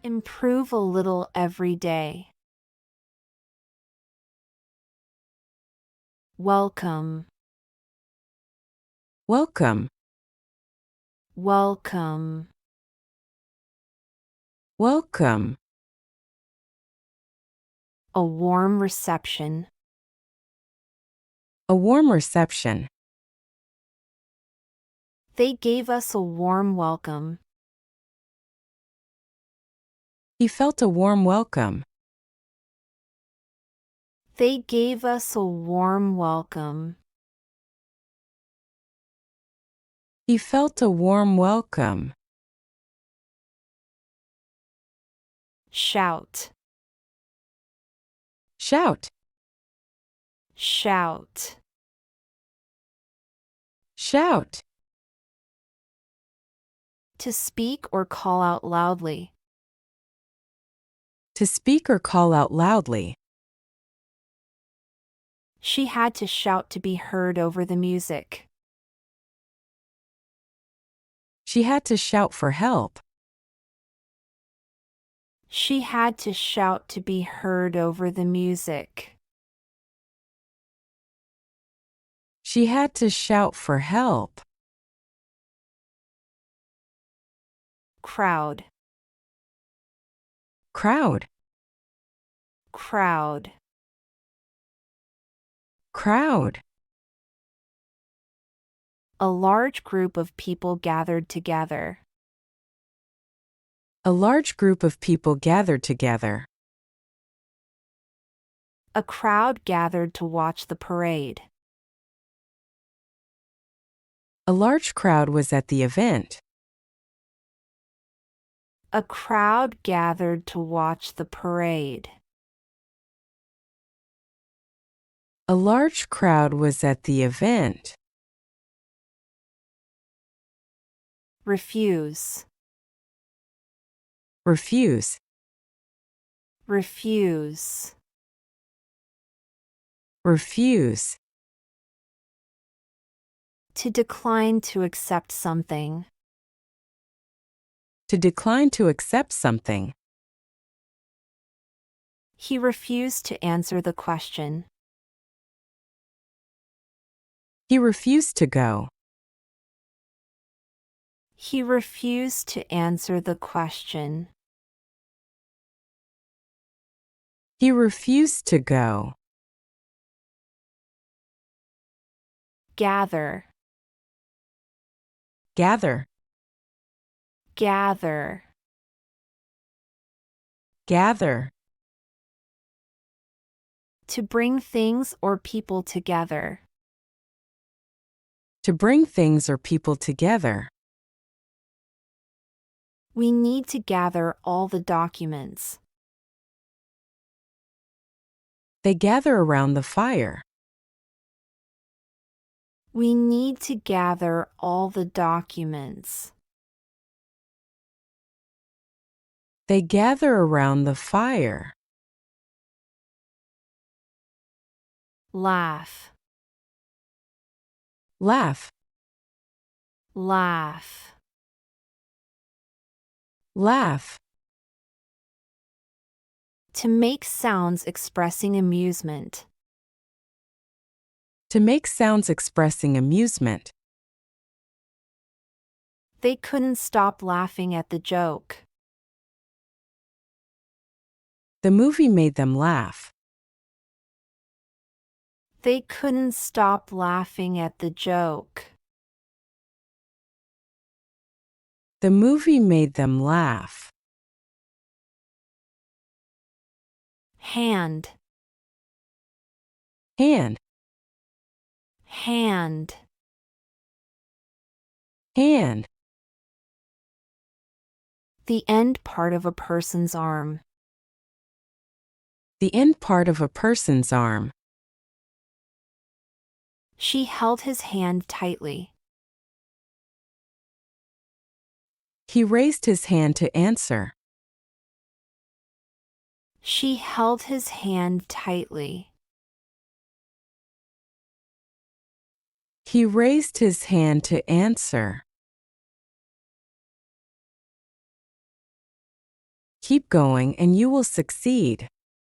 Improve a little every day. Welcome. Welcome. Welcome. Welcome. A warm reception. A warm reception. They gave us a warm welcome. He felt a warm welcome. They gave us a warm welcome. He felt a warm welcome. Shout. Shout. Shout. Shout. To speak or call out loudly. To speak or call out loudly. She had to shout to be heard over the music. She had to shout for help. She had to shout to be heard over the music. She had to shout for help. Crowd. Crowd. Crowd. Crowd. A large group of people gathered together. A large group of people gathered together. A crowd gathered to watch the parade. A large crowd was at the event. A crowd gathered to watch the parade. A large crowd was at the event. Refuse. Refuse. Refuse. Refuse. To decline to accept something. To decline to accept something. He refused to answer the question. He refused to go. He refused to answer the question. He refused to go. Gather. Gather. Gather. Gather. To bring things or people together. To bring things or people together. We need to gather all the documents. They gather around the fire. We need to gather all the documents. They gather around the fire. Laugh. Laugh. Laugh. Laugh. To make sounds expressing amusement. To make sounds expressing amusement. They couldn't stop laughing at the joke. The movie made them laugh. They couldn't stop laughing at the joke. The movie made them laugh. Hand. Hand. Hand. Hand. The end part of a person's arm. The end part of a person's arm. She held his hand tightly. He raised his hand to answer. She held his hand tightly. He raised his hand to answer. Keep going and you will succeed.